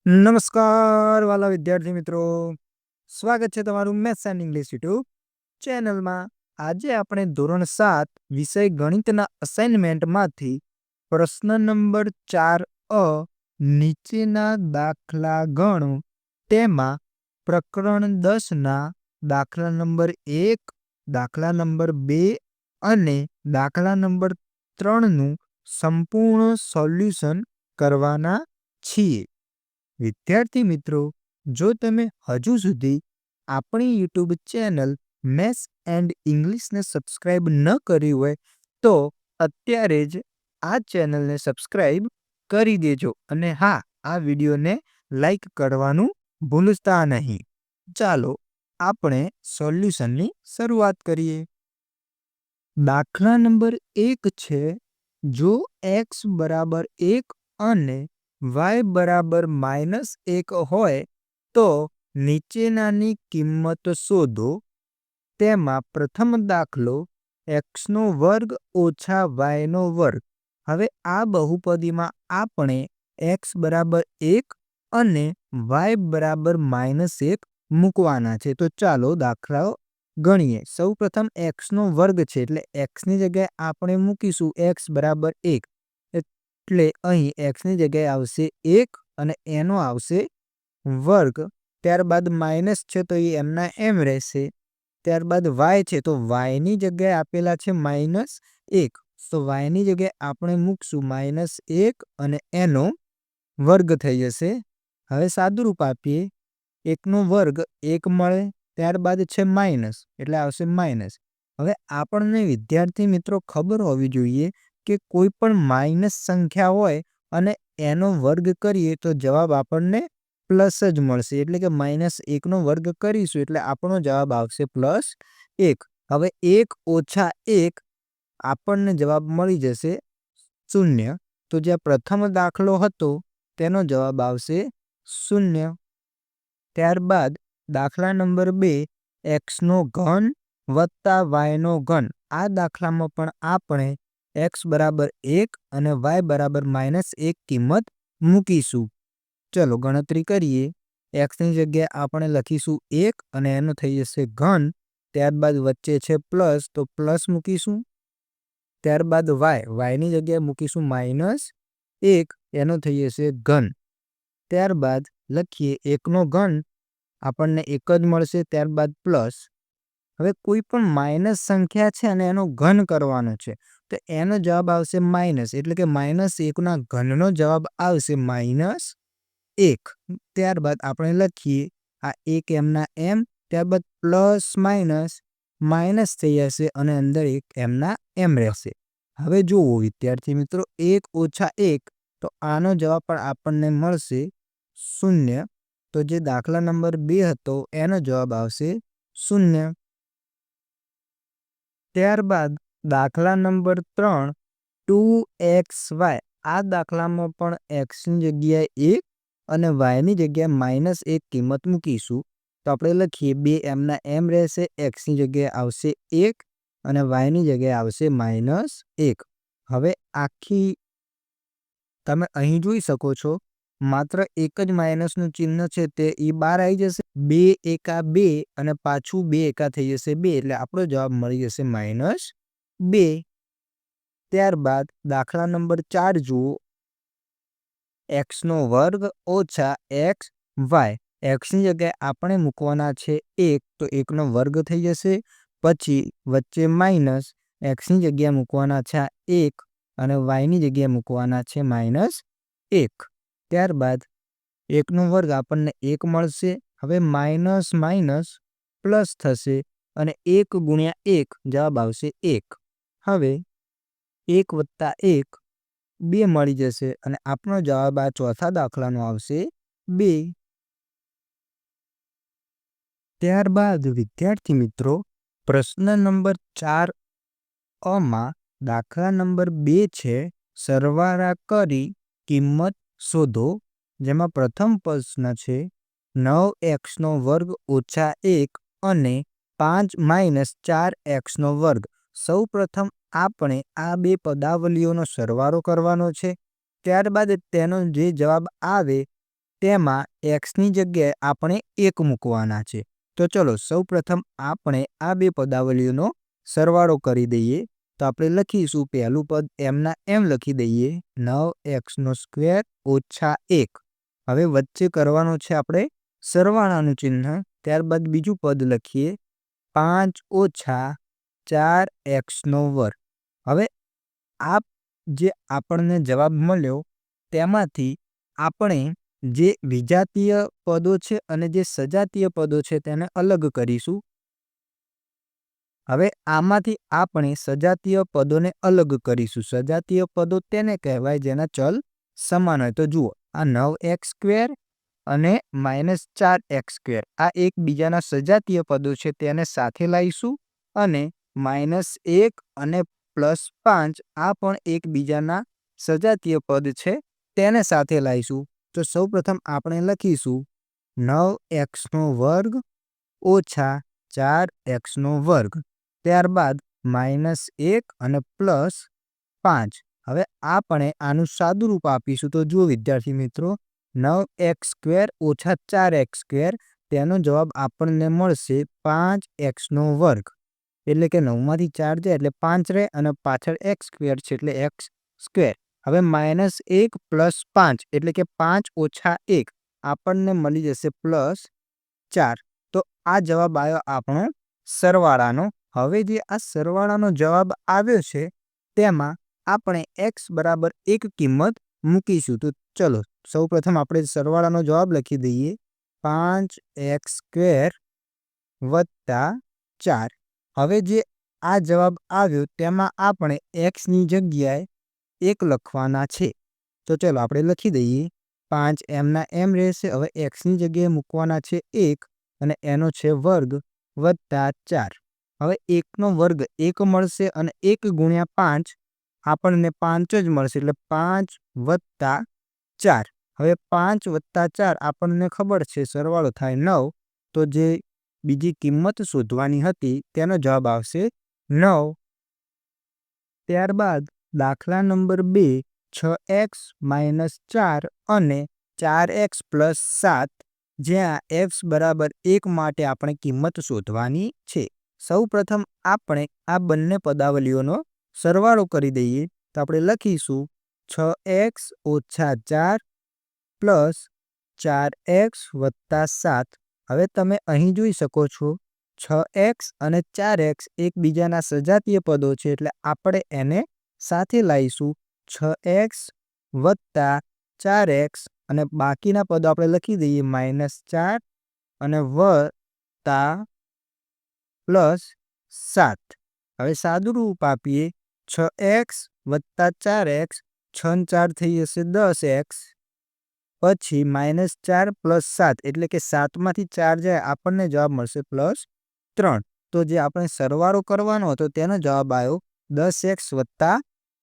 નમસ્કાર વાલા વિદ્યાર્થી મિત્રો, સ્વાગત છે તમારું મેથ્સ એન્ડ ઇંગ્લિશ યુટ્યુબ ચેનલમાં. આજે આપણે ધોરણ 7 વિષય ગણિતના અસાઇનમેન્ટમાંથી પ્રશ્ન નંબર 4 નીચેના દાખલા ગણો તેમાં પ્રકરણ 10ના દાખલા નંબર 1, દાખલા નંબર 2 અને દાખલા નંબર 3નું સંપૂર્ણ સોલ્યુશન કરવાના છીએ. વિદ્યાર્થી મિત્રો, જો તમે હજુ સુધી આપણી યુટ્યુબ ચેનલ મેથ્સ એન્ડ ઇંગ્લિશને સબસ્ક્રાઇબ ન કરી હોય તો અત્યારે જ આ ચેનલને સબસ્ક્રાઇબ કરી દેજો અને હા, આ વિડીયોને લાઈક કરવાનું ભૂલતા નહીં. ચાલો આપણે સોલ્યુશનની શરૂઆત કરીએ. દાખલા નંબર 1 છે, જો x બરાબર 1 અને y બરાબર -1 હોય તો નીચેનાની કિંમત શોધો. તેમાં પ્રથમ દાખલો x² - y². હવે આ બહુપદીમાં આપણે x બરાબર 1 અને y બરાબર -1 મૂકવાના છે. તો ચાલો દાખલાઓ ગણીએ. સૌ પ્રથમ x² છે એટલે xની જગ્યાએ આપણે મૂકીશું x બરાબર 1. એટલે અહીં xની જગ્યાએ આવશે 1 અને એનો આવશે વર્ગ. ત્યારબાદ માઇનસ છે તો એ એમના એમ રહેશે. ત્યારબાદ y છે તો yની જગ્યાએ આપેલા છે -1, તો yની જગ્યાએ આપણે મૂકશું -1 અને એનો વર્ગ થઈ જશે. હવે સાદુરૂપ આપીએ, 1² 1 મળે, ત્યારબાદ છે માઇનસ એટલે આવશે માઇનસ. હવે આપણને વિદ્યાર્થી મિત્રો ખબર હોવી જોઈએ કે કોઈ પણ માઇનસ સંખ્યા હોય અને એનો વર્ગ કરીએ તો જવાબ આપણને પ્લસ જ મળશે. એટલે કે -1² કરીશું એટલે આપણો જવાબ આવશે +1. હવે 1 ઓછા 1 આપણને જવાબ મળી જશે 0. તો જે પ્રથમ દાખલો હતો તેનો જવાબ આવશે 0. ત્યારબાદ દાખલા નંબર 2, x³ + y². આ દાખલામાં પણ આપણે x બરાબર 1 અને y બરાબર -1 કિંમત મૂકીશું. ચલો ગણતરી કરીએ. xની જગ્યાએ આપણે લખીશું 1 અને એનો થઈ જશે ઘન. ત્યારબાદ વચ્ચે છે પ્લસ તો પ્લસ મૂકીશું. ત્યારબાદ yની જગ્યાએ મૂકીશું -1, એનો થઈ જશે ઘન. ત્યારબાદ લખીએ 1³ આપણને 1 જ મળશે, ત્યારબાદ પ્લસ. હવે કોઈ પણ માઇનસ સંખ્યા છે અને એનો ઘન કરવાનો છે તો એનો જવાબ આવશે માઇનસ. એટલે કે -1ના ઘનનો જવાબ આવશે -1. ત્યારબાદ આપણે લખીએ આ 1 એમના એમ, ત્યારબાદ પ્લસ માઇનસ થઈ જશે અને અંદર 1 એમના એમ રહેશે. હવે જુઓ વિદ્યાર્થી મિત્રો, 1 ઓછા 1 તો આનો જવાબ પણ આપણને મળશે 0. તો જે દાખલા નંબર 2 હતો એનો જવાબ આવશે 0. ત્યારબાદ દાખલા નંબર 3, 2xy. આ દાખલામાં પણ xની જગ્યાએ 1 અને yની જગ્યાએ -1 કિંમત મૂકીશું. તો આપણે લખીએ 2 એમના એમ રહેશે, xની જગ્યાએ આવશે 1 અને yની જગ્યાએ આવશે -1. હવે આખી તમે અહીં જોઈ શકો છો, માત્ર એક જ માઇનસનું ચિહ્ન છે તે એ બહાર આવી જશે. 2 એકા 2 અને પાછું 2 એકા થઈ જશે 2 એટલે આપણો જવાબ મળી જશે -2. ત્યારબાદ દાખલા નંબર 4 જુઓ, x² - xy. xની જગ્યાએ આપણે મૂકવાના છે 1 તો 1નો વર્ગ થઈ જશે. પછી વચ્ચે માઇનસ, xની જગ્યાએ મૂકવાના છે 1 અને yની જગ્યાએ મૂકવાના છે -1. ત્યારબાદ 1² આપણને 1 મળશે. હવે માઇનસ પ્લસ થશે અને 1 ગુણ્યા 1 જવાબ આવશે 1. હવે 1 + 1 2 મળી જશે અને આપણો જવાબ આ ચોથા દાખલાનો આવશે 2. ત્યારબાદ વિદ્યાર્થી મિત્રો, પ્રશ્ન નંબર 4 દાખલા નંબર 2 છે, સરવાળા કરી કિંમત શોધો. જેમાં પ્રથમ પ્રશ્ન છે 9x² - 1 અને 5 - 4x². સૌ પ્રથમ આપણે આ બે પદાવલીઓનો સરવાળો કરવાનો છે. ત્યારબાદ તેનો જે જવાબ આવે તેમાં એક્સની જગ્યાએ આપણે 1 મૂકવાના છે. તો ચલો સૌપ્રથમ આપણે આ બે પદાવલીઓનો સરવાળો કરી દઈએ. તો આપણે લખીશું પહેલું પદ એમના એમ લખી દઈએ 9x² - 1. હવે વચ્ચે કરવાનું છે આપણે સરવાળાનું ચિહ્ન. ત્યારબાદ બીજું પદ લખીએ 5 - 4x². હવે આ જે આપણને જવાબ મળ્યો તેમાંથી આપણે જે વિજાતીય પદો છે અને જે સજાતીય પદો છે તેને અલગ કરીશું. હવે આમાંથી આપણે સજાતીય પદોને અલગ કરીશું. સજાતીય પદો તેને કહેવાય જેના ચલ સમાન હોય. તો જુઓ આ 9x² અને -4x², આ એકબીજાના સજાતીય પદો છે તેને સાથે લાવીશું. અને -1 અને +5 આ પણ એકબીજાના સજાતીય પદ છે તેને સાથે લાવીશું. તો સૌપ્રથમ આપણે લખીશું 9x² - 4x². ત્યારબાદ -1 અને +5. હવે આપણે આનું સાદું રૂપ આપીશું. તો જુઓ વિદ્યાર્થી મિત્રો, 9x² - 4x², તેનો જવાબ આપણને મળશે 5x². એટલે કે 9માંથી 4 જાય એટલે 5 રહે અને પાછળ x² છે એટલે x². હવે -1 + 5 એટલે કે 5 - 1 આપણને મળી જશે +4. તો આ જવાબ આવ્યો આપણો સરવાળાનો. હવે જે આ સરવાળાનો જવાબ આવ્યો છે તેમાં આપણે x બરાબર 1 કિંમત મૂકીશું. તો ચલો સૌપ્રથમ આપણે સરવાળાનો જવાબ લખી દઈએ 5x² + 4. હવે જે આ જવાબ આવ્યો તેમાં આપણે x ની જગ્યાએ 1 લખવાના છે. તો ચલો આપણે લખી દઈએ 5 એમના એમ રહેશે. હવે x ની જગ્યાએ મૂકવાના છે 1 અને એનો છે વર્ગ +4. હવે 1નો વર્ગ 1 મળશે અને 1 × 5 આપણને 5 જ મળશે એટલે 5 + 4. હવે 5 + 4 આપણને ખબર છે સરવાળો થાય 9. તો જે બીજી કિંમત શોધવાની હતી તેનો જવાબ આવશે 9. ત્યારબાદ દાખલા નંબર 2 6x - 4 અને 4x + 7, જ્યાં x બરાબર 1 માટે આપણે કિંમત શોધવાની છે. સૌપ્રથમ આપણે આ બંને પદાવલીઓનો સરવાળો કરી દઈએ. તો આપણે લખીશું 6x - 4 + 4x + 7. હવે તમે અહીં જોઈ શકો છો 6x અને 4x એકબીજાના સજાતીય પદો છે એટલે આપણે એને સાથે લાવીશું 6x + 4x અને બાકીના પદો આપણે લખી દઈએ -4 અને +7. હવે સાદું રૂપ આપીએ 6x + 4x, 6 × 4 થઈ જશે 10x, પછી -4 + 7 એટલે કે 7માંથી 4 જાય આપણને જવાબ મળશે +3. તો જે આપણે સરવાળો કરવાનો હતો તેનો જવાબ આવ્યો 10x +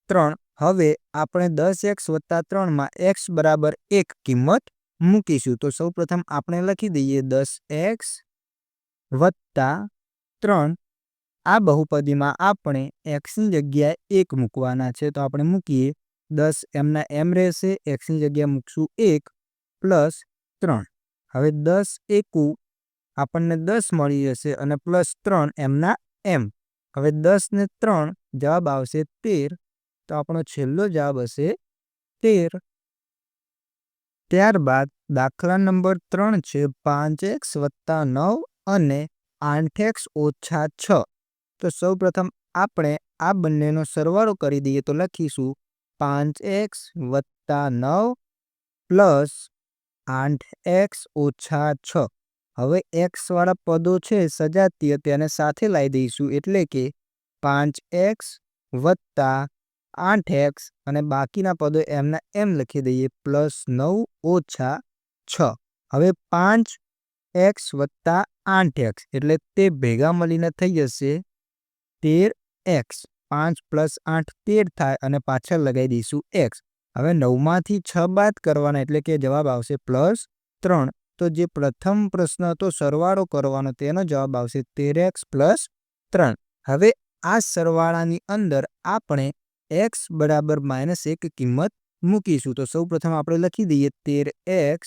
3. હવે આપણે 10x + 3માં x બરાબર 1 કિંમત મૂકીશું. તો સૌપ્રથમ આપણે લખી દઈએ 10x + 3. આ બહુપદીમાં આપણે xની જગ્યાએ 1 મૂકવાના છે. તો આપણે મૂકીએ 10 એમના એમ રહેશે. xની જગ્યાએ મૂકશું 1 + 3. હવે 10 એકુ આપણને 10 મળી જશે અને +3 એમના એમ. હવે 10 ને 3 જવાબ આવશે 13. તો આપણો છેલ્લો જવાબ હશે 13. ત્યારબાદ દાખલા નંબર 3 છે 5x + 9 અને 8x - 6. તો સૌપ્રથમ આપણે આ બંનેનો સરવાળો કરી દઈએ. તો લખીશું 5x + 9 + 8x - 6. હવે x વાળા પદો છે સજાતીય તેને સાથે લાવી દઈશું એટલે કે 5x + 8x અને બાકીના પદો એમના એમ લખી દઈએ +9 - 6. હવે 5x + 8x એટલે તે ભેગા મળીને થઈ જશે 13x. 5 + 8 13 થાય અને પાછળ લગાવી દઈશું x. હવે 9માંથી 6 બાદ કરવાના એટલે કે જવાબ આવશે +3. તો જે પ્રથમ પ્રશ્ન હતો સરવાળો કરવાનો તેનો જવાબ આવશે 13x + 3. હવે આ સરવાળાની અંદર આપણે x બરાબર -1 કિંમત મૂકીશું. તો સૌપ્રથમ આપણે લખી દઈએ 13x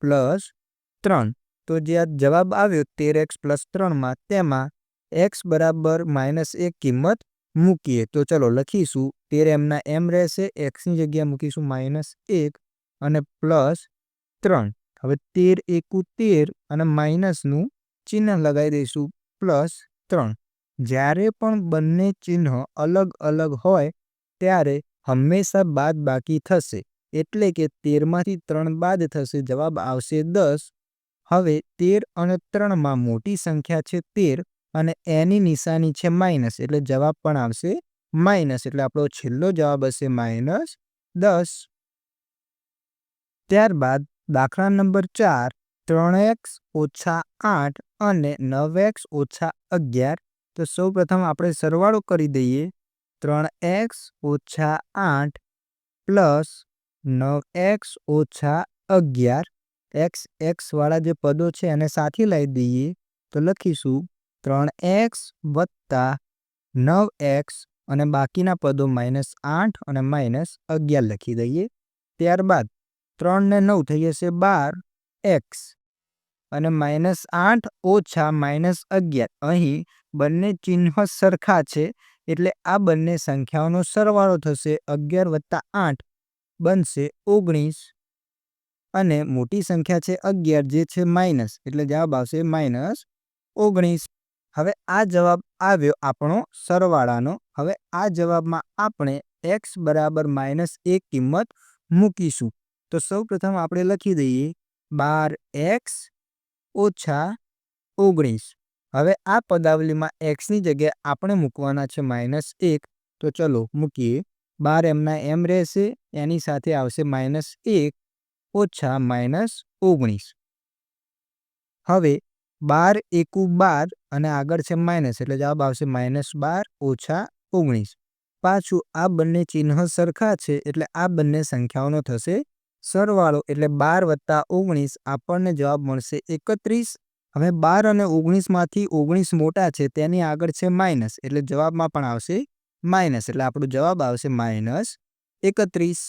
+3 તો જે આ જવાબ આવ્યો 13x+3 માં તેમાં x બરાબર -1 કિંમત મૂકીએ તો ચલો લખીશું 13 એમના એમ રહેશે, xની જગ્યાએ મૂકીશું -1 અને +3. હવે 13 એકુ 13 અને માઇનસનું ચિહ્ન લગાવી દઈશું +3. જ્યારે પણ બંને ચિહ્ન અલગ અલગ હોય ત્યારે હંમેશા બાદબાકી થશે, એટલે કે 13 માંથી 3 બાદ થશે, જવાબ આવશે 10. હવે 13 અને 3 માં મોટી સંખ્યા છે 13 અને એની નિશાની છે માઇનસ, એટલે જવાબ પણ આવશે માઇનસ, એટલે આપણો છેલ્લો જવાબ હશે -10. ત્યારબાદ દાખલા નંબર 4 3x - 8 અને 9x - 11. તો સૌપ્રથમ આપણે સરવાળો કરી દઈએ. 3x - 8 plus 9x - 11. x વાળા જે પદો છે એને સાથે લાવી દઈએ તો લખીશું 3x વત્તા 9x અને બાકીના પદો -8 અને -11 લખી દઈએ. ત્યારબાદ 3 ને 9 થઈ જશે 12x અને -8 ઓછા -11. અહીં બંને ચિહ્ન સરખા છે એટલે આ બંને સંખ્યાઓનો સરવાળો થશે. 11 વત્તા 8 બનશે 19 અને મોટી સંખ્યા છે 11 જે છે માઇનસ, એટલે જવાબ આવશે -19. હવે આ જવાબ આવ્યો આપણો સરવાળાનો. હવે આ જવાબમાં આપણે x બરાબર -1 કિંમત મૂકીશું. તો સૌપ્રથમ આપણે લખી દઈએ 12x - 19. હવે આ પદાવલીમાં xની જગ્યાએ આપણે મૂકવાના છે -1. તો ચલો મૂકીએ. 12 એમના એમ રહેશે, એની સાથે આવશે -1 ઓછા -19. હવે 12 એકુ 12 અને આગળ છે માઇનસ, એટલે જવાબ આવશે -12 ઓછા 19. પાછું આ બંને ચિહ્ન સરખા છે એટલે આ બંને સંખ્યાઓનો થશે સરવાળો, એટલે 12 વત્તા 19 આપણને જવાબ મળશે 31. હવે 12 અને 19 માંથી 19 મોટા છે તેની આગળ છે માઇનસ, એટલે જવાબમાં પણ આવશે માઇનસ, એટલે આપણો જવાબ આવશે -31.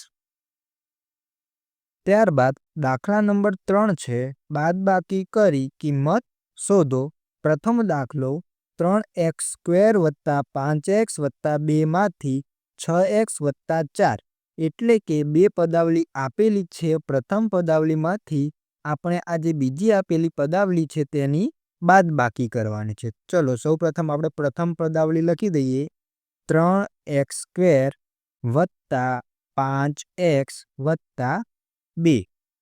ત્યારબાદ દાખલા નંબર 3 છે બાદબાકી કરી કિંમત શોધો. પ્રથમ દાખલો 3x² વત્તા 5x વત્તા 2 માંથી 6x વત્તા 4 એટલે કે બે પદાવલી આપેલી છે. પ્રથમ પદાવલીમાંથી આપણે આ જે બીજી આપેલી પદાવલી છે તેની બાદબાકી કરવાની છે. ચલો સૌપ્રથમ આપણે પ્રથમ પદાવલી લખી દઈએ 3x² વત્તા 5x વત્તા 2.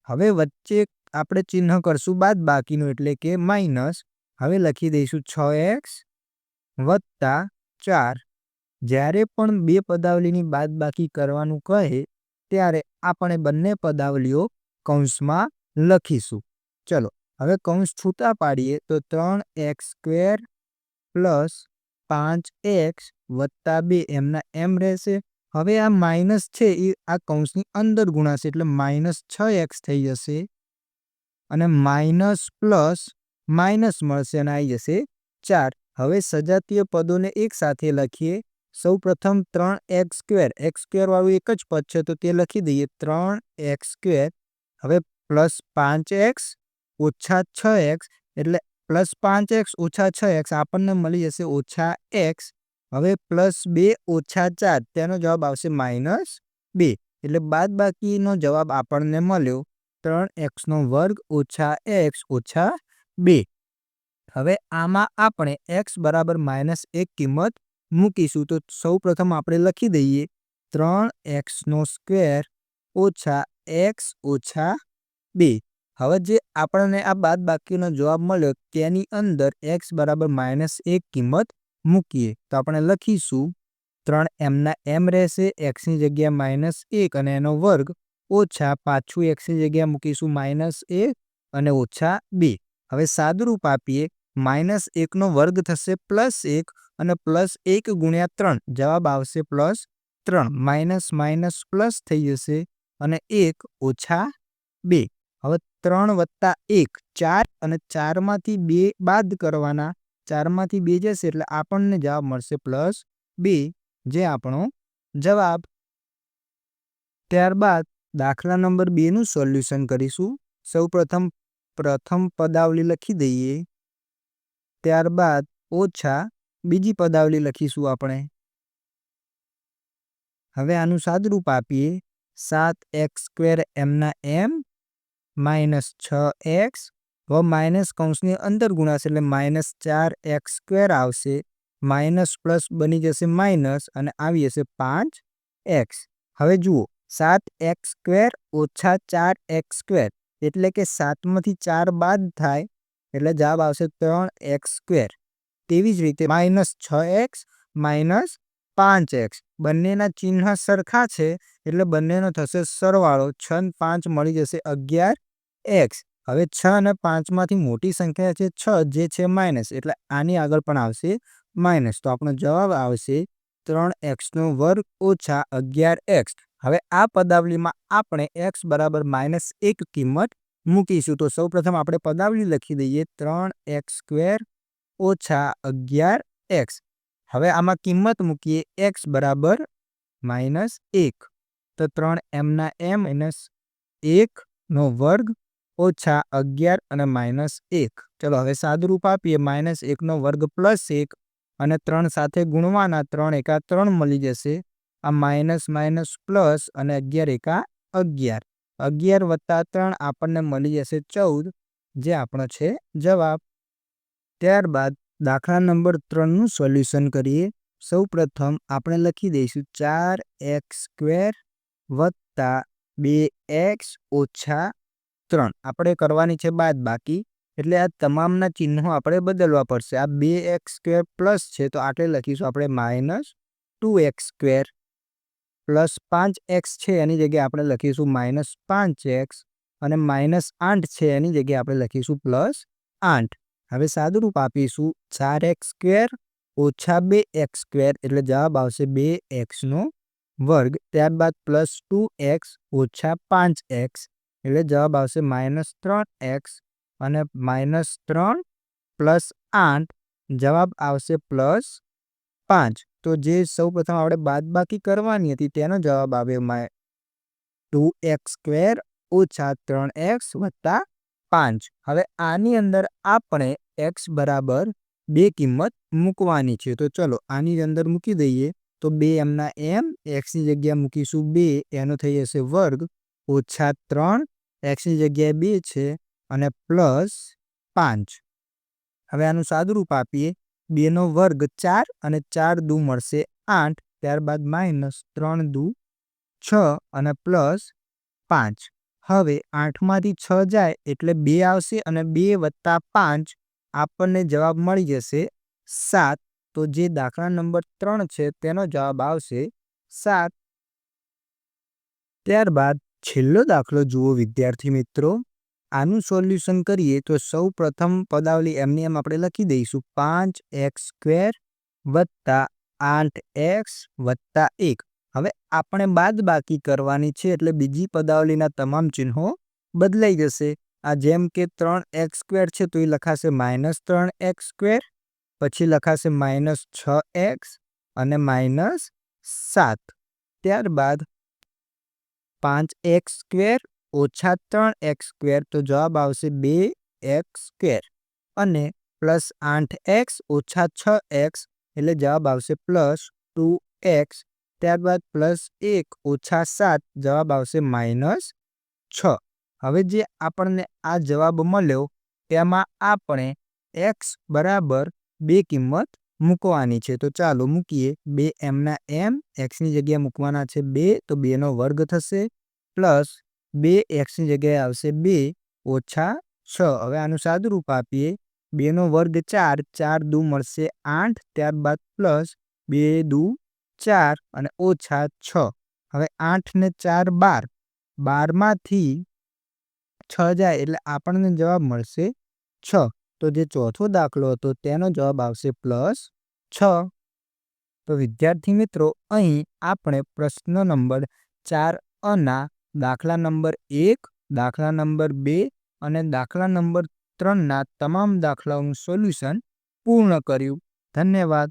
હવે વચ્ચે આપણે ચિહ્ન કરશું બાદબાકીનું એટલે કે માઇનસ. હવે લખી દઈશું 6x વત્તા 4. જ્યારે પણ બે પદાવલીની બાદબાકી કરવાનું કહે ત્યારે આપણે બંને પદાવલીઓ કૌંસમાં લખીશું. ચલો હવે કૌંસ છૂટા પાડીએ તો 3x² પ્લસ 5x વત્તા 2 એમના એમ રહેશે. હવે આ માઇનસ છે એ આ કૌંસની અંદર ગુણાશે એટલે -6x થઈ જશે અને માઇનસ પ્લસ માઇનસ મળશે અને આવી જશે 4. હવે સજાતીય પદોને એક સાથે લખીએ. સૌપ્રથમ 3x², x² વાળું એક જ પદ છે તો તે લખી દઈએ 3x². હવે પ્લસ 5x ઓછા 6x એટલે પ્લસ 5x ઓછા 6x આપણને મળી જશે -x. હવે પ્લસ 2 ઓછા 4 તેનો જવાબ આવશે -2, એટલે બાદબાકીનો જવાબ આપણને મળ્યો 3x² ઓછા x ઓછા 2. હવે આમાં આપણે x બરાબર -1 કિંમત મૂકીશું. તો સૌપ્રથમ આપણે લખી દઈએ 3x² ઓછા x ઓછા 2. હવે જે આપણને આ બાદબાકીનો જવાબ મળ્યો તેની અંદર x બરાબર -1 કિંમત મૂકીએ તો આપણે લખીશું 3 એમના એમ રહેશે, xની જગ્યાએ -1 અને એનો વર્ગ ઓછા પાછું xની જગ્યાએ મૂકીશું -1 અને ઓછા 2. હવે સાદુરૂપ આપીએ -1 નો વર્ગ થશે +1 અને +1 ગુણ્યા 3 જવાબ આવશે +3. માઇનસ માઇનસ પ્લસ થઈ જશે અને 1 ઓછા 2. હવે 3 વત્તા 1 4 અને 4 માંથી 2 બાદ કરવાના. 4 માંથી 2 જશે એટલે આપણને જવાબ મળશે +2, જે આપણો જવાબ. ત્યારબાદ દાખલા નંબર 2 નું સોલ્યુશન કરીશું. સૌપ્રથમ પ્રથમ પદાવલી લખી દઈએ, ત્યારબાદ ઓછા બીજી પદાવલી લખીશું આપણે. હવે આનું સાદુરૂપ આપીએ. 7x² એમના એમ માઇનસ 6x હવે માઇનસ કૌંસની અંદર ગુણાશે એટલે -4x² આવશે. માઇનસ પ્લસ બની જશે માઇનસ અને આવી જશે 5x. હવે જુઓ 7x² ઓછા 4x² એટલે કે 7માંથી 4 બાદ થાય એટલે જવાબ આવશે 3x². તેવી જ રીતે -6x માઇનસ 5x બંનેના ચિહ્ન સરખા છે એટલે બંનેનો થશે સરવાળો. 6 અને 5 મળી જશે 11x. હવે 6 અને 5માંથી મોટી સંખ્યા છે 6 જે છે માઇનસ એટલે આની આગળ પણ આવશે માઇનસ. તો આપણો જવાબ આવશે 3x² ઓછા 11x. હવે આ પદાવલીમાં આપણે x બરાબર -1 કિંમત મૂકીશું. તો સૌપ્રથમ આપણે પદાવલી લખી દઈએ 3x² ઓછા 11x. હવે આમાં કિંમત મૂકીએ x બરાબર -1 તો 3 એમના એમ -1² ઓછા 11 અને -1. ચલો હવે સાદુરૂપ આપીએ. -1² પ્લસ 1 અને 3 સાથે ગુણવાના 3 એકા 3 મળી જશે. આ માઇનસ માઇનસ પ્લસ અને 11 એકા 11. 11 વત્તા 3 આપણને મળી જશે 14 જે આપણો છે જવાબ. ત્યારબાદ દાખલા નંબર 3નું સોલ્યુશન કરીએ. સૌપ્રથમ આપણે લખી દઈશું 4x² વત્તા 2x ઓછા 3. આપણે કરવાની છે બાદબાકી એટલે આ તમામના ચિહ્નો આપણે બદલવા પડશે. આ 2x² પ્લસ છે તો આટલે લખીશું આપણે -2x² પ્લસ 5x છે એની જગ્યાએ આપણે લખીશું -5x અને -8 છે એની જગ્યાએ આપણે લખીશું +8. હવે સાદુરૂપ આપીશું 4x² ઓછા 2x² એટલે જવાબ આવશે 2x². ત્યારબાદ +2x ઓછા 5x એટલે જવાબ આવશે -3x અને -3 પ્લસ 8 જવાબ આવશે +5. તો જે સૌપ્રથમ આપણે બાદબાકી કરવાની હતી તેનો જવાબ આવ્યો 2x² ઓછા 3x વત્તા 5. હવે આની અંદર આપણે x બરાબર 2 કિંમત મૂકવાની છે. તો ચલો આની અંદર મૂકી દઈએ. તો 2 એમના એમ xની જગ્યાએ મૂકીશું 2 એનો થઈ જશે વર્ગ ઓછા 3 xની જગ્યાએ 2 છે અને +5. હવે આનું સાદુરૂપ આપીએ. 2² 4 અને 4 દુ મળશે 8. ત્યારબાદ -3 દુ 6 અને +5. હવે 8માંથી 6 જાય એટલે 2 આવશે અને 2 વત્તા 5 આપણને જવાબ મળી જશે 7. તો જે દાખલા નંબર 3 છે તેનો જવાબ આવશે 7. ત્યારબાદ છેલ્લો દાખલો જુઓ વિદ્યાર્થી મિત્રો. આનું સોલ્યુશન કરીએ તો સૌ પ્રથમ પદાવલી એમની એમ આપણે લખી દઈશું 5x² વત્તા 8x વત્તા 1. હવે આપણે બાદબાકી કરવાની છે એટલે બીજી પદાવલીના તમામ ચિહ્નો બદલાઈ જશે. આ જેમ કે 3x² છે તો એ લખાશે -3x², પછી લખાશે -6x અને -7. ત્યારબાદ 5x² ઓછા 3x² તો જવાબ આવશે 2x² અને +8x ઓછા 6x એટલે જવાબ આવશે +2x. ત્યારબાદ +1 ઓછા 7 જવાબ આવશે -6. હવે જે આપણને આ જવાબ મળ્યો તેમાં આપણે x બરાબર 2 કિંમત મૂકવાની છે. તો ચાલો મૂકીએ. 2 એમના એમ xની જગ્યાએ મૂકવાના છે 2 તો 2² થશે પ્લસ 2xની જગ્યાએ આવશે 2 ઓછા 6. હવે આનું સાદુરૂપ આપીએ. 2² 4 4 દુ મળશે 8. ત્યારબાદ પ્લસ 2 દુ 4 અને ઓછા 6. હવે 8 ને 4 12. 12માંથી 6 જાય એટલે આપણને જવાબ મળશે 6. તો જે ચોથો દાખલો હતો તેનો જવાબ આવશે +6. તો વિદ્યાર્થી મિત્રો અહીં આપણે પ્રશ્ન નંબર 4 દાખલા નંબર 1, દાખલા નંબર 2 અને દાખલા નંબર 3ના તમામ દાખલાઓનું સોલ્યુશન પૂર્ણ કર્યું. ધન્યવાદ.